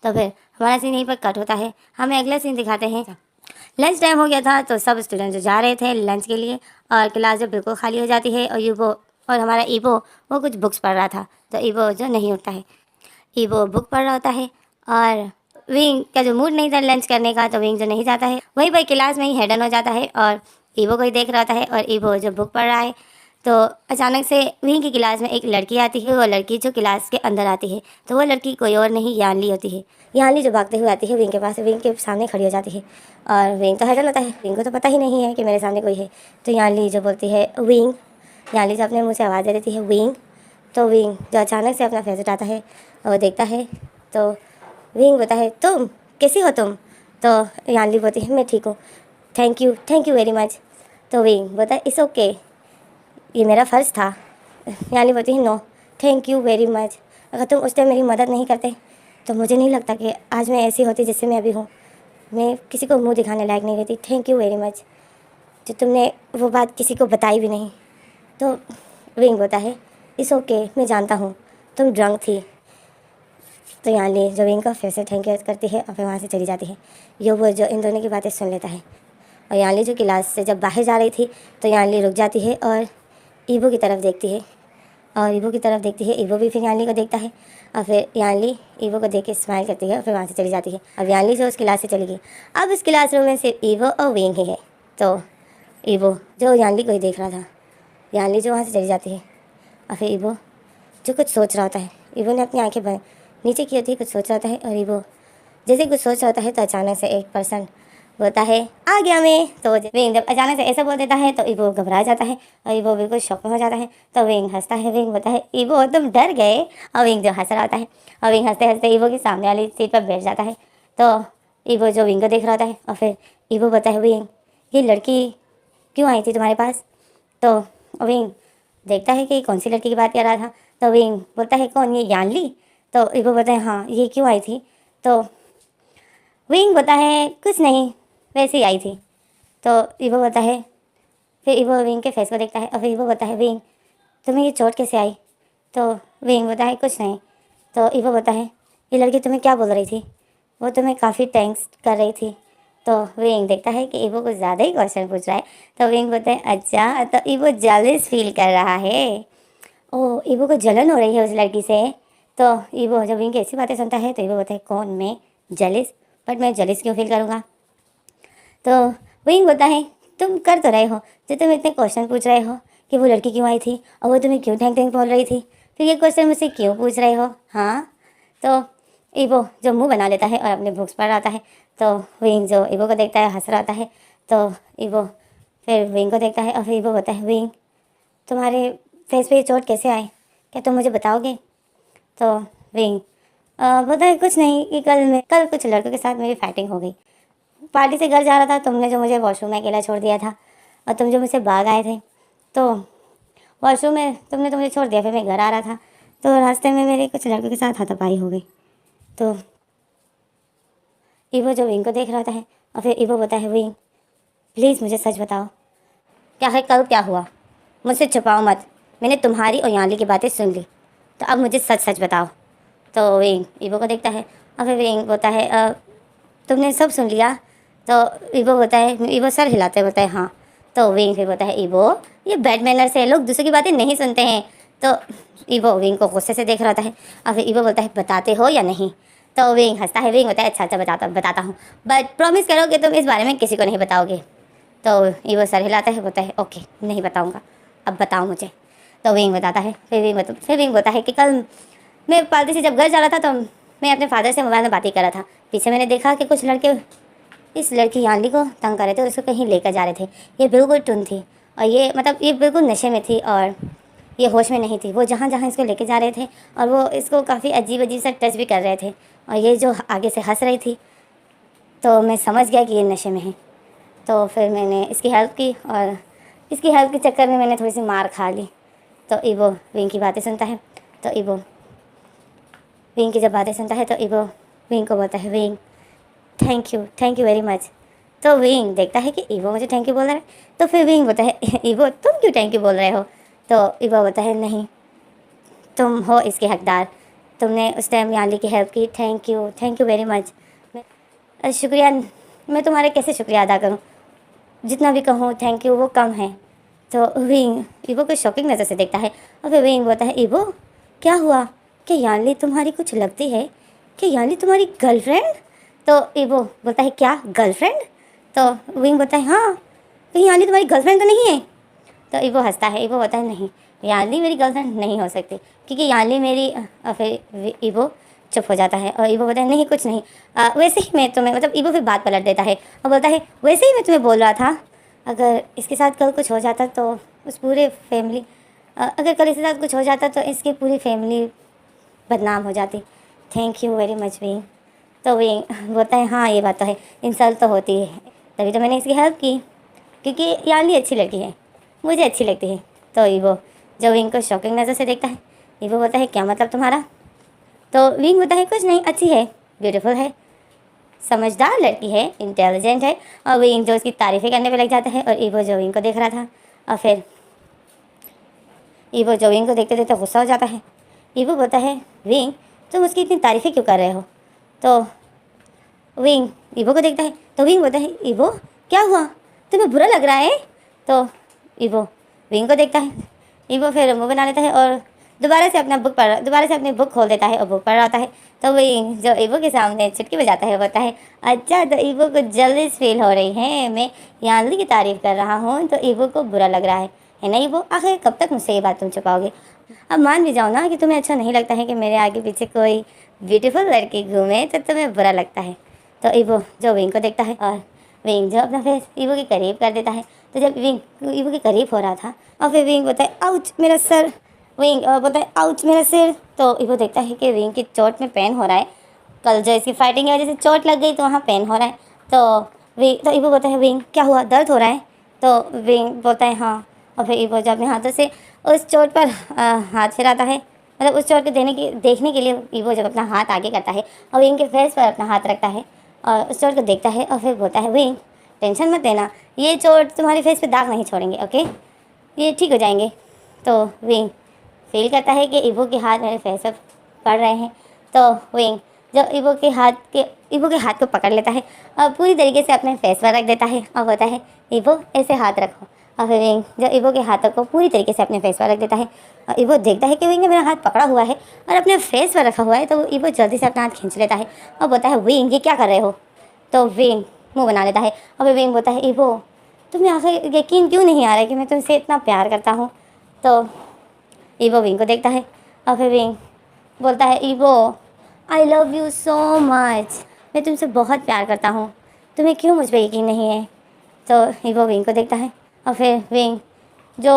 तो फिर हमारा सीन यहीं पर कट होता है। हमें अगला सीन दिखाते हैं। लंच टाइम हो गया था तो सब स्टूडेंट जो जा रहे थे लंच के लिए और क्लास जब बिल्कुल खाली हो जाती है और ईवो और हमारा ईवो वो कुछ बुक्स पढ़ रहा था। तो ईवो जो नहीं उठता है, ईवो बुक पढ़ रहा होता है और विंग का जो मूड नहीं था लंच करने का, तो विंग जो नहीं जाता है वहीं पर क्लास में ही हेडन हो जाता है और ईवो को ही देख रहा होता है। और ईवो जो बुक पढ़ रहा है तो अचानक से विंग की क्लास में एक लड़की आती है। वो लड़की जो क्लास के अंदर आती है तो वो लड़की कोई और नहीं यानली होती है। यानली जो भागते हुए आती है विंग के पास, विंग के सामने खड़ी हो जाती है और विंग तो हैरान होता है, विंग को तो पता ही नहीं है कि मेरे सामने कोई है। तो यानली जो बोलती है विंग, यानली जो अपने मुँह से आवाज़ दे देती है विंग। तो विंग जो अचानक से अपना फेस उठाता है और देखता है तो विंग बोलता है तुम कैसी हो तुम। तो यानली बोलती है मैं ठीक हूँ, थैंक यू वेरी मच। तो विंग बोलता है इट्स ओके, ये मेरा फ़र्ज़ था। यानी बोलती है no thank you very much, अगर तुम उस टाइम मेरी मदद नहीं करते तो मुझे नहीं लगता कि आज मैं ऐसी होती जिससे मैं अभी हूँ। मैं किसी को मुंह दिखाने लायक नहीं रहती, थैंक यू वेरी मच। जो तुमने वो बात किसी को बताई भी नहीं। तो विंग होता है इट्स ओके, मैं जानता हूँ तुम ड्रंक थी। तो यानी जो विंग का फिर से थैंक यू करती है और फिर वहाँ से चली जाती है। यो वो जो इन दोनों की बातें सुन लेता है और यानली जो क्लास से जब बाहर जा रही थी तो यानली रुक जाती है और ईवो की तरफ देखती है और ईवो की तरफ देखती है। ईवो भी फिर यानली को देखता है और फिर यानली ईवो को देख के स्माइल करती है और फिर वहाँ से चली जाती है। अब यानली जो उस क्लास से चली गई, अब इस क्लासरूम में सिर्फ ईवो और विंग ही है। तो ईवो जो यानली को ही देख रहा था, यानली जो वहाँ से चली जाती है और फिर ईवो जो कुछ सोच रहा होता है, ईवो ने अपनी आंखें बंद नीचे की होती है, कुछ सोच रहा होता है। और ईवो जैसे कुछ सोच रहा होता है तो अचानक से एक पर्सन बोलता है आ गया मैं। तो विंग जब अचानक से ऐसा बोल देता है तो ईवो घबरा जाता है और ईवो बिल्कुल शॉक में हो जाता है। तो विंग हंसता है, विंग बोलता है ईवो तुम डर गए। और विंग जो हंस रहा होता है और विंग हंसते हंसते ईवो की सामने वाली सीट पर बैठ जाता है। तो ईवो जो विंग को देख रहा होता है और फिर ईवो बोलता है विंग ये लड़की क्यों आई थी तुम्हारे पास। तो विंग देखता है कि कौन सी लड़की की बात कर रहा था। तो विंग बोलता है कौन, ये यानली। तो ईवो बोलता है हाँ ये क्यों आई थी। तो विंग बोलता है कुछ नहीं वैसे ही आई थी। तो ईवो बोलता है, फिर ईवो विंग के फेस को देखता है और फिर ईवो बोलता है विंग तुम्हें ये चोट कैसे आई। तो विंग बोलता है कुछ नहीं। तो ईवो बोलता है ये लड़की तुम्हें क्या बोल रही थी, वो तुम्हें काफ़ी थैंक्स कर रही थी। तो विंग देखता है कि ईवो कुछ ज़्यादा ही क्वेश्चन पूछ रहा है। तो विंग बोलता है अच्छा, तो ईवो जेलस फील कर रहा है। ओह ईवो को जलन हो रही है उस लड़की से। तो ईवो जब विंग की ऐसी बातें सुनता है तो ईवो बोलता है कौन, मैं जेलस, बट मैं जेलस क्यों फील करूँगा। तो विंग बोलता है तुम कर तो रहे हो, जो तुम इतने क्वेश्चन पूछ रहे हो कि वो लड़की क्यों आई थी और वो तुम्हें क्यों थैंक थैंक बोल रही थी, फिर ये क्वेश्चन मुझसे क्यों पूछ रहे हो। हाँ। तो ईवो जो मुंह बना लेता है और अपने बुक्स पढ़ रहा है। तो विंग जो ईवो को देखता है हंस रहा होता है। तो ईवो फिर विंग को देखता है और फिर ईवो बोलता है विंग तुम्हारे फेस पे ये चोट कैसे आए, क्या तुम मुझे बताओगे। तो विंग बोलता है कुछ नहीं कि कल कुछ लड़कों के साथ मेरी फाइटिंग हो गई, पार्टी से घर जा रहा था, तुमने जो मुझे वॉशरूम में अकेला छोड़ दिया था और तुम जो मुझसे भाग आए थे। तो वॉशरूम में तुमने तो मुझे छोड़ दिया, फिर मैं घर आ रहा था तो रास्ते में मेरे कुछ लड़कों के साथ हाथापाई हो गई। तो ईवो जो विंग को देख रहा होता है और फिर ईवो बोलता है विंग प्लीज़ मुझे सच बताओ, क्या है कल क्या हुआ, मुझसे छुपाओ मत, मैंने तुम्हारी और यानली की बातें सुन ली, तो अब मुझे सच सच बताओ। तो विंग ईवो को देखता है और फिर विंग बोलता है तुमने सब सुन लिया। तो ईवो बोलता है, ईवो सर हिलाते बोलता है हाँ। तो विंग फिर बोलता है ईवो ये बैड मैनर्स है, लोग दूसरों की बातें नहीं सुनते हैं। तो ईवो विंग को गुस्से से देख रहा होता है और फिर ईवो बोलता है बताते हो या नहीं। तो विंग हंसता है, विंग होता है अच्छा बताता हूँ, बट प्रॉमिस करो कि तुम इस बारे में किसी को नहीं बताओगे। तो ईवो सर हिलाता है, बोलता है ओके नहीं बताऊँगा, अब बताओ मुझे। तो विंग बताता है, फिर विंग बोलता है कि कल मैं पार्टी से जब घर जा रहा था तो मैं अपने फादर से मोबाइल में बात ही कर रहा था, पीछे मैंने देखा कि कुछ लड़के इस लड़की यानली को तंग कर रहे थे और उसको कहीं लेकर जा रहे थे। ये बिल्कुल टुन थी और ये बिल्कुल नशे में थी और ये होश में नहीं थी। वो जहाँ जहाँ इसको लेके जा रहे थे और वो इसको काफ़ी अजीब अजीब सा टच भी कर रहे थे और ये जो आगे से हंस रही थी, तो मैं समझ गया कि ये नशे में है। तो फिर मैंने इसकी हेल्प की और इसकी हेल्प के चक्कर में मैंने थोड़ी सी मार खा ली। तो ईवो विंग की बातें सुनता है। तो ईवो विंग की जब बातें सुनता है तो ईवो विंग को बोलता है wing thank you very much. तो विंग देखता है कि ईवो मुझे थैंक यू बोल रहा है। तो फिर विंग बोलता है ईवो तुम क्यों थैंक यू बोल रहे हो। तो ईवो बोलता है नहीं तुम हो इसके हकदार, तुमने उस टाइम यानली की हेल्प की, थैंक यू वेरी मच। शुक्रिया, मैं तुम्हारा कैसे शुक्रिया अदा करूँ, जितना भी कहूँ थैंक यू वो कम है। तो विंग ईवो को शॉकिंग नज़र से देखता है और फिर विंग बोलता है, ईवो क्या हुआ, क्या यानली तुम्हारी कुछ लगती है, क्या यानली तुम्हारी गर्लफ्रेंड? तो ईवो बोलता है, क्या गर्लफ्रेंड? तो विंग बोलता है, हाँ, कहीं यानली तुम्हारी गर्लफ्रेंड तो नहीं है? तो ईवो हंसता है, ईवो बोलता है, नहीं, यानली मेरी गर्लफ्रेंड नहीं हो सकती, क्योंकि यानली मेरी और फिर ईवो चुप हो जाता है और ईवो बोलता है, नहीं कुछ नहीं, वैसे ही मैं तुम्हें, मतलब ईवो फिर बात पलट देता है और बोलता है, वैसे ही मैं तुम्हें बोल रहा था, अगर इसके साथ कल कुछ हो जाता तो उस पूरे फैमिली, अगर कल इसके साथ कुछ हो जाता तो इसकी पूरी फैमिली बदनाम हो जाती। Thank you very much wing. तो विंग बोलता है, हाँ ये बात तो है, इंसल्ट तो होती है, तभी तो मैंने इसकी हेल्प की, क्योंकि यानली अच्छी लड़की है, मुझे अच्छी लगती है। तो ईवो जो विंग को शॉकिंग नज़र से देखता है, ईवो बोलता है, क्या मतलब तुम्हारा? तो विंग बोलता है, कुछ नहीं, अच्छी है, ब्यूटीफुल है, समझदार लड़की है, इंटेलिजेंट है। और विंग जो उसकी तारीफ़ें करने पे लग जाता है और ईवो जो विंग को देख रहा था, और फिर ईवो जो विंग को देखते देखते गुस्सा हो जाता है। ईवो बोलता है, विंग तुम उसकी इतनी तारीफ़ें क्यों कर रहे हो? तो विंग ईवो को देखता है, तो विंग बोलता है, ईवो क्या हुआ, तुम्हें बुरा लग रहा है? तो ईवो विंग को देखता है, ईवो फिर मुँह बना लेता है और दोबारा से अपनी बुक खोल देता है और बुक पढ़ रहा होता है। तो विंग जो ईवो के सामने चुटकी बजाता है बोलता है, अच्छा, तो ईवो को जल्दी फील हो रही है, मैं यानली की तारीफ़ कर रहा हूँ तो ईवो को बुरा लग रहा है ना ईवो? आखिर कब तक मुझसे ये बात तुम छुपाओगे? अब मान भी जाओ ना कि तुम्हें अच्छा नहीं लगता है कि मेरे आगे पीछे कोई ब्यूटीफुल लड़की घूमे, तो तुम्हें बुरा लगता है। तो ईवो जो विंग को देखता है और विंग जो अपना फेस ईवो के करीब कर देता है। तो जब विंग ईवो के करीब हो रहा था और फिर विंग बोलता है, आउच मेरा सर, विंग बोलता है, आउच मेरा सिर। तो ईवो देखता है कि विंग की चोट में पेन हो रहा है, कल जो इसकी फाइटिंग की वजह से चोट लग गई तो वहाँ पेन हो रहा है। तो ईवो बोलता है, विंग क्या हुआ, दर्द हो रहा है? तो विंग बोलता है, हाँ। और फिर ईवो जब अपने हाथों से उस चोट पर हाथ फिराता है, मतलब उस चोट को देखने के लिए ईवो जब अपना हाथ आगे करता है और विंग के फेस पर अपना हाथ रखता है और उस चोट को देखता है और फिर बोलता है, विंग टेंशन मत लेना, ये चोट तुम्हारे फेस पे दाग नहीं छोड़ेंगे, ओके, ये ठीक हो जाएंगे। तो विंग फील करता है कि ईवो के हाथ मेरे फेस पर पड़ रहे हैं। तो विंग जो ईवो के हाथ को पकड़ लेता है और पूरी तरीके से अपने फेस पर रख देता है और बोलता है, ईवो ऐसे हाथ रखो। और फिर विंग जो ईवो के हाथों को पूरी तरीके से अपने फेस पर रख देता है और ईवो देखता है कि विंग ने मेरा हाथ पकड़ा हुआ है और अपने फेस पर रखा हुआ है। तो ईवो जल्दी से अपना हाथ खींच लेता है और बोलता है, विंग ये क्या कर रहे हो? तो विंग मुँह बना लेता है और फिर विंग बोलता है, ईवो तुम्हें आखिर यकीन क्यों नहीं आ रहा है कि मैं तुमसे इतना प्यार करता हूँ? तो ईवो विंग को देखता है और फिर विंग बोलता है, evo I love you so much, मैं तुमसे बहुत प्यार करता हूँ, तुम्हें क्यों मुझ पर यकीन नहीं है? तो ईवो विंग को देखता है और फिर विंग जो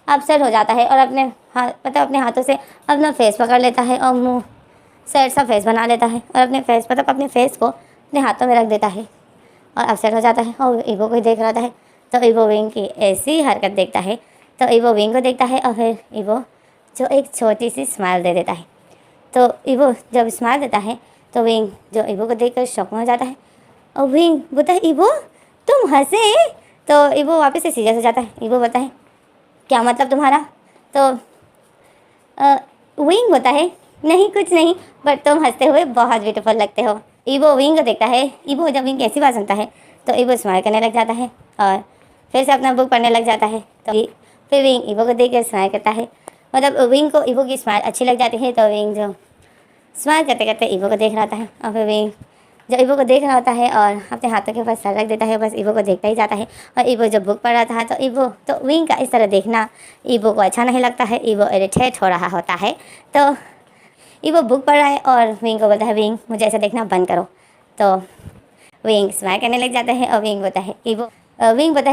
अपसेट हो जाता है और अपने हाथों से अपना फेस पकड़ लेता है और मुंह सैड सा फेस बना लेता है और अपने फेस को अपने हाथों में रख देता है और अपसेट हो जाता है और ईवो को ही देख रहा है। तो ईवो विंग की ऐसी हरकत देखता है तो ईवो विंग को देखता है और फिर ईवो जो एक छोटी सी स्माइल दे देता है। तो ईवो जब स्माइल देता है तो विंग जो ईवो को देखकर शॉक में हो जाता है और विंग बोलता है, ईवो तुम हंसे? तो ईवो वापस से सीरियस हो जाता है। ईवो बोलता है, क्या मतलब तुम्हारा? तो विंग बोलता है, नहीं कुछ नहीं, बट तुम हंसते हुए बहुत ब्यूटीफुल लगते हो। ईवो विंग को देखता है। ईवो जब विंग की ऐसी बात सुनता है तो ईवो स्माइल करने लग जाता है और फिर से अपना बुक पढ़ने लग जाता है। तो फिर विंग ईवो को देख कर स्माइल करता है, मतलब विंग को ईवो की स्माइल अच्छी लग जाती है। तो विंग जो स्माइल करते करते ईवो को देख रहा था और फिर विंग जब ईवो को देख रहा होता है और अपने हाथों के ऊपर सर रख देता है, बस ईवो को देखता ही जाता है। और ईवो जब बुक पढ़ रहा था तो विंग का इस तरह देखना ईवो को अच्छा नहीं लगता है। ईवो इरिटेट हो रहा होता है। तो ईवो बुक पढ़ रहा है और विंग को बोलता है, विंग मुझे ऐसा देखना बंद करो। तो विंग स्माइल करने लग जाता है और विंग बोलता है,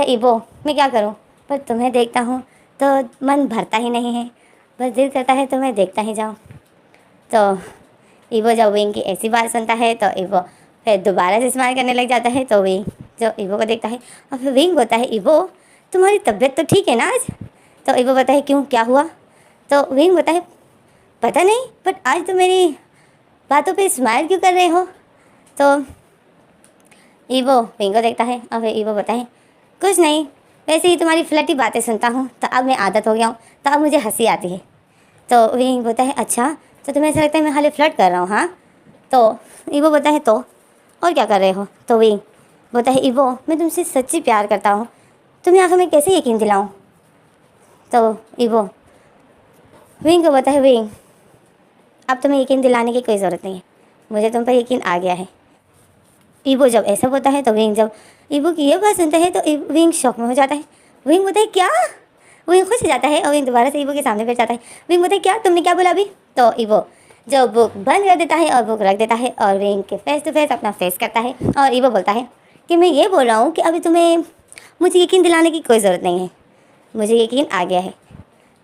ईवो मैं क्या करूँ, पर तुम्हें देखता हूँ तो मन भरता ही नहीं है, बस दिल करता है तुम्हें देखता ही जाऊँ। तो ईवो जब विंग की ऐसी बात सुनता है तो ईवो फिर दोबारा से स्माइल करने लग जाता है। तो विंग जो ईवो को देखता है और फिर विंग बोलता है, ईवो तुम्हारी तबीयत तो ठीक है ना आज? तो ईवो बोलता है, क्यों, क्या हुआ? तो विंग बोलता है, पता नहीं, बट आज तो मेरी बातों पे स्माइल क्यों कर रहे हो? तो ईवो विंग को देखता है और फिर ईवो बोलता है, कुछ नहीं, वैसे ही तुम्हारी फ्लर्टी बातें सुनता हूँ तो अब मैं आदत हो गया हूँ, तो अब मुझे हंसी आती है। तो विंग बोलता है, अच्छा तो तुम्हें ऐसा लगता है मैं खाली फ्लर्ट कर रहा हूँ, हाँ? तो ईवो बोलता है तो और क्या कर रहे हो? तो विंग बोलता है ईवो मैं तुमसे सच्ची प्यार करता हूँ, तुम्हें आखिर मैं कैसे यकीन दिलाऊँ? तो ईवो विंग को बोलता है विंग अब तुम्हें यकीन दिलाने की कोई ज़रूरत नहीं है, मुझे तुम पर यकीन आ गया है। ईवो जब ऐसा बोलता है तो विंग जब ईवो की ये बात सुनता है तो विंग शॉक में हो जाता है। विंग बोलता है क्या? विंग खुश हो जाता है और विंग दोबारा से ईवो के सामने बैठ जाता है। विंग बोलता है क्या तुमने क्या बोला अभी? तो ईवो जो बुक बंद कर देता है और बुक रख देता है और विंग के फेस टू फेस अपना फेस करता है और ईवो बोलता है कि मैं ये बोल रहा हूँ कि अभी तुम्हें मुझे यकीन दिलाने की कोई ज़रूरत नहीं है, मुझे यकीन आ गया है।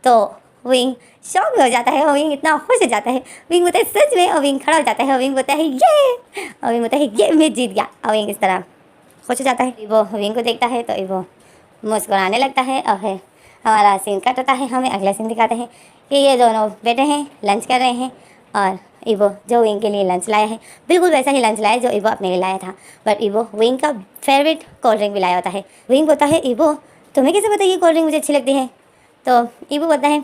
तो विंग शॉक में हो जाता है और विंग इतना खुश हो जाता है। विंग बोलता है सच में, और विंग खड़ा हो जाता है और विंग बोलता है ये, और विंग बोलता है ये मैं जीत गया, और विंग इस तरह खुश हो जाता है। वो विंग को देखता है तो वो मुस्कुराने लगता है और फिर हमारा सीन कट होता है। हमें अगला सीन दिखाते हैं कि ये दोनों बैठे हैं, लंच कर रहे हैं और ईवो जो विंग के लिए लंच लाया है बिल्कुल वैसा ही लंच लाया जो ईवो अपने लिए लाया था, बट ईवो विंग का फेवरेट कोल्ड ड्रिंक भी लाया होता है। विंग बोलता है ईवो तुम्हें कैसे पता ये कोल्ड ड्रिंक मुझे अच्छी लगती है? तो ईवो बोलता है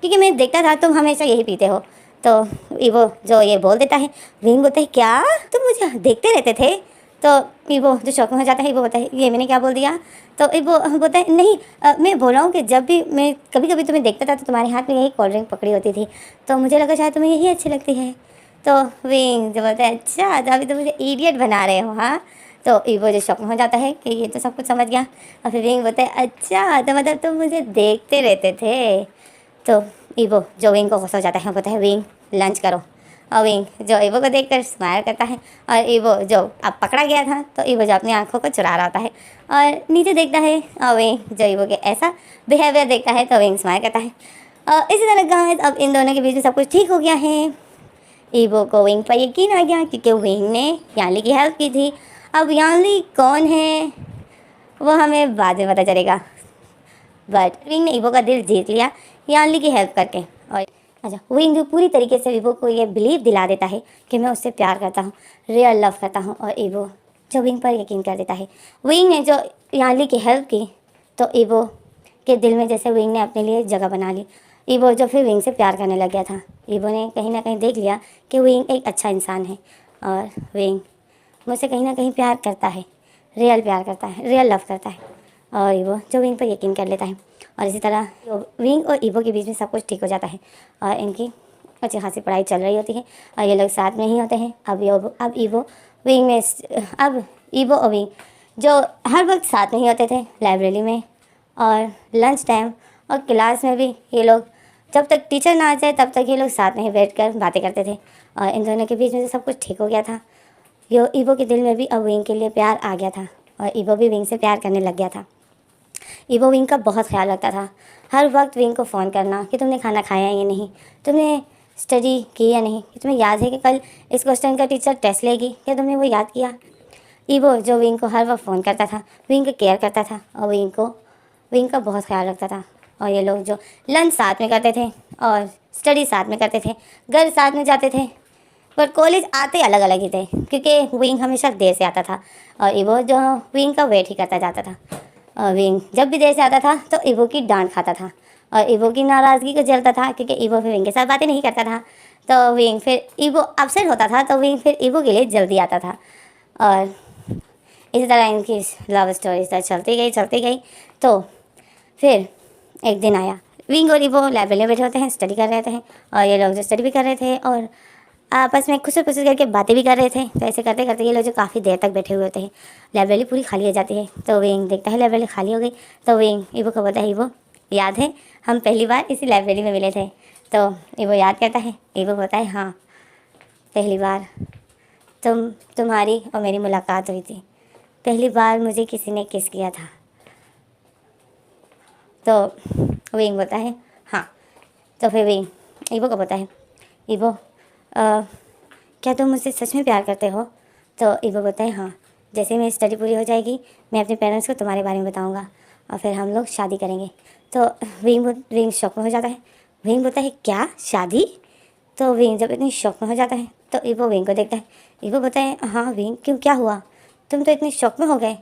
क्योंकि मैं देखता था तुम हमेशा यही पीते हो। तो ईवो जो ये बोल देता है। विंग बोलता है क्या तुम मुझे देखते रहते थे? तो ईवो जो शौक में हो जाता है ईवो बोलता है ये मैंने क्या बोल दिया? तो ईवो बोलता है नहीं मैं बोल रहा हूँ कि जब भी मैं कभी कभी तुम्हें देखता था तो तुम्हारे हाथ में यही कोल्ड ड्रिंक पकड़ी होती थी, तो मुझे लगा शायद तुम्हें यही अच्छी लगती है। तो विंग जो बोलता है अच्छा तो अभी तो मुझे इडियट बना रहे हो, हाँ? तो ईवो जो शौक में हो जाता है कि ये तो सब कुछ समझ गया, और फिर विंग बोलता है अच्छा तो मतलब तुम मुझे देखते रहते थे। तो ईवो जो विंग को गुस्सा हो जाता है बोलता है विंग लंच करो, और विंग जो ईवो को देखकर स्माइल करता है, और ईवो जो अब पकड़ा गया था तो ईवो जो अपनी आंखों को चुरा रहा होता है और नीचे देखता है, और विंग जो ईवो के ऐसा बिहेवियर देखता है तो विंग स्माइल करता है। और इसी तरह गाइस अब इन दोनों के बीच में सब कुछ ठीक हो गया है। ईवो को विंग पर यकीन आ गया क्योंकि विंग ने यानली की हेल्प की थी। अब यानली कौन है वो हमें बाद में पता चलेगा, बट विंग ने ईवो का दिल जीत लिया यानली की हेल्प करके। और अच्छा विंग जो पूरी तरीके से ईवो को ये बिलीव दिला देता है कि मैं उससे प्यार करता हूँ, रियल लव करता हूँ, और ईवो जो विंग पर यकीन कर देता है। विंग ने जो यानली की हेल्प की तो ईवो के दिल में जैसे विंग ने अपने लिए जगह बना ली। ईवो जो फिर विंग से प्यार करने लग गया था। ईवो ने कहीं ना कहीं देख लिया कि विंग एक अच्छा इंसान है और विंग मुझसे कहीं ना कहीं प्यार करता है, रियल प्यार करता है, रियल लव करता है, और ईवो जो विंग पर यकीन कर लेता है। और इसी तरह विंग और ईवो के बीच में सब कुछ ठीक हो जाता है और इनकी अच्छी खासी पढ़ाई चल रही होती है और ये लोग साथ में ही होते हैं। अब ईवो विंग में अब ईवो और विंग जो हर वक्त साथ में ही होते थे लाइब्रेरी में और लंच टाइम और क्लास में भी ये लोग जब तक टीचर ना आ जाए तब तक ये लोग साथ में ही बैठ कर बातें करते थे। और इन दोनों के बीच में सब कुछ ठीक हो गया था। ईवो के दिल में भी अब विंग के लिए प्यार आ गया था और ईवो भी विंग से प्यार करने लग गया था। ईवो विंग का बहुत ख्याल रखता था, हर वक्त विंग को फ़ोन करना कि तुमने खाना खाया है या नहीं, तुमने स्टडी की या नहीं, कि तुम्हें याद है कि कल इस क्वेश्चन का टीचर टेस्ट लेगी, क्या तुमने वो याद किया? ईवो जो विंग को हर वक्त फ़ोन करता था, विंग को केयर करता था और विंग का बहुत ख्याल रखता था। और ये लोग जो लंच साथ में करते थे और स्टडी साथ में करते थे, घर साथ में जाते थे, पर कॉलेज आते अलग अलग ही थे क्योंकि विंग हमेशा देर से आता था और ईवो जो विंग का वेट ही करता जाता था। और विंग जब भी देर से आता था तो ईवो की डांट खाता था और ईवो की नाराज़गी को झेलता था क्योंकि ईवो फिर विंग के साथ बातें नहीं करता था। तो विंग फिर ईवो अपसेट होता था तो विंग फिर ईवो के लिए जल्दी आता था। और इसी तरह इनकी लव स्टोरी चलती गई। तो फिर एक दिन आया, विंग और ईवो लाइब्रेरी में बैठे होते हैं, स्टडी कर रहे थे और ये लोग जो स्टडी भी कर रहे थे और आपस में खुसर खुसर करके बातें भी कर रहे थे। तो ऐसे करते करते ये लोग जो काफ़ी देर तक बैठे हुए होते हैं, लाइब्रेरी पूरी खाली हो जाती है। तो विंग देखता है लाइब्रेरी खाली हो गई तो विंग ईवो को बोलता है ईवो याद है हम पहली बार इसी लाइब्रेरी में मिले थे? तो ईवो याद करता है। ईवो बोलता है हाँ पहली बार तुम्हारी और मेरी मुलाकात हुई थी, पहली बार मुझे किसी ने किस किया था। तो विंग बोलता है हाँ। तो फिर विंग ईवो को बोलता है ईवो क्या तुम मुझसे सच में प्यार करते हो? तो ईवो बोलता है हाँ, जैसे मेरी स्टडी पूरी हो जाएगी मैं अपने पेरेंट्स को तुम्हारे बारे में बताऊंगा और फिर हम लोग शादी करेंगे। तो विंग शॉक में हो जाता है। विंग बोलता है क्या शादी? तो विंग जब इतनी शॉक में हो जाता है तो ईवो विंग को देखता है। ईवो बोलता है हाँ विंग क्यों, क्या हुआ, तुम तो इतनी शॉक में हो गए?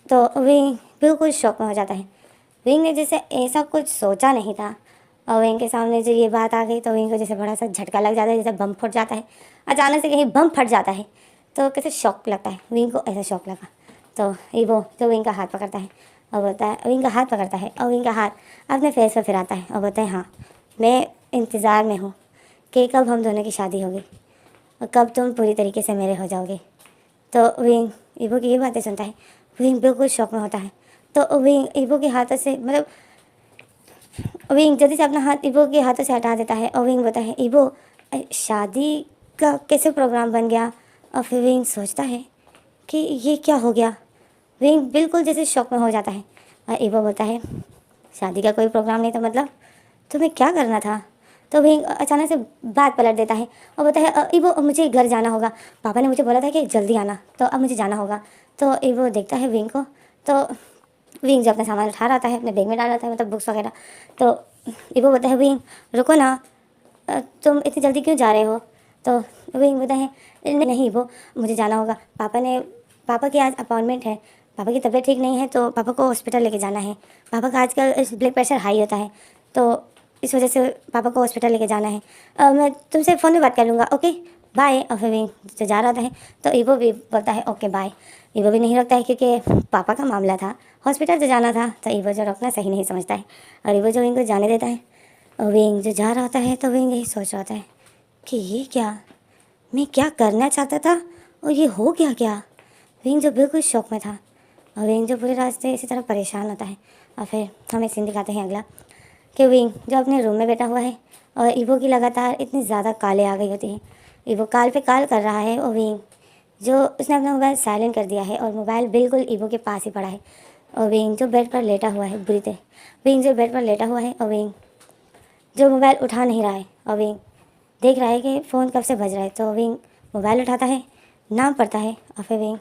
तो विंग बिल्कुल शॉक में हो जाता है। विंग ने जैसे ऐसा कुछ सोचा नहीं था और विंग के सामने जो ये बात आ गई तो विंग को जैसे बड़ा सा झटका लग जाता है, जैसे बम फट जाता है, अचानक से कहीं बम फट जाता है तो कैसे शॉक लगता है, विंग को ऐसा शॉक लगा। तो ईवो जो विंग का हाथ पकड़ता है और बोलता है, विंग का हाथ पकड़ता है और विंग का हाथ अपने फेस पर फिराता है और बोलता है, हाँ मैं इंतज़ार में हूँ कि कब हम दोनों की शादी होगी और कब तुम पूरी तरीके से मेरे हो जाओगे। तो विंग ईवो की ये बातें सुनता है, विंग बिल्कुल शौक में होता है। तो विंग ईवो के हाथों से मतलब विंग जल्दी से अपना हाथ ईवो के हाथों से हटा देता है और विंग बोलता है, ईवो शादी का कैसे प्रोग्राम बन गया। और फिर विंग सोचता है कि ये क्या हो गया। विंग बिल्कुल जैसे शौक में हो जाता है और ईवो बोलता है, शादी का कोई प्रोग्राम नहीं तो मतलब तुम्हें क्या करना था। तो विंग अचानक से बात पलट देता है और बोलता है, ईवो मुझे घर जाना होगा, पापा ने मुझे बोला था कि जल्दी आना, तो अब मुझे जाना होगा। तो ईवो देखता है विंग को, तो विंग जो अपना सामान उठा रहा था अपने बैग में डाल रहा था, मतलब बुक्स वगैरह। तो ईवो बोलता है, विंग रुको ना, तुम इतनी जल्दी क्यों जा रहे हो। तो विंग बोलता है, नहीं वो मुझे जाना होगा, पापा की आज अपॉइंटमेंट है, पापा की तबीयत ठीक नहीं है तो पापा को हॉस्पिटल लेके जाना है, पापा का आजकल ब्लड प्रेशर हाई होता है तो इस वजह से पापा को हॉस्पिटल लेके जाना है। मैं तुमसे फ़ोन में बात कर लूँगा, ओके बाय। और फिर विंग जो जा रहा है तो ईवो भी बोलता है ओके बाय। ईवो भी नहीं रोकता है क्योंकि पापा का मामला था, हॉस्पिटल जो जाना था, तो ईवो जो रोकना सही नहीं समझता है और ईवो जो विंग को जाने देता है। और विंग जो जा रहा होता है तो विंग यही सोच रहा होता है कि ये क्या, मैं क्या करना चाहता था और ये हो गया क्या। विंग जो बिल्कुल शौक में था और विंग जो पूरे रास्ते इसी तरह परेशान होता है। और फिर हमें सीन दिखाते हैं अगला कि विंग जो अपने रूम में बैठा हुआ है और ईवो की लगातार इतनी ज़्यादा कॉलें आ गई होती हैं, ईवो कॉल पे कॉल कर रहा है और विंग जो उसने अपना मोबाइल साइलेंट कर दिया है और मोबाइल बिल्कुल ईवो के पास ही पड़ा है। और विंग जो बेड पर लेटा हुआ है बुरी तरह, विंग जो बेड पर लेटा हुआ है और विंग जो मोबाइल उठा नहीं रहा है और विंग देख रहा है कि फ़ोन कब से बज रहा है। तो विंग मोबाइल उठाता है, नाम पढ़ता है और फिर विंग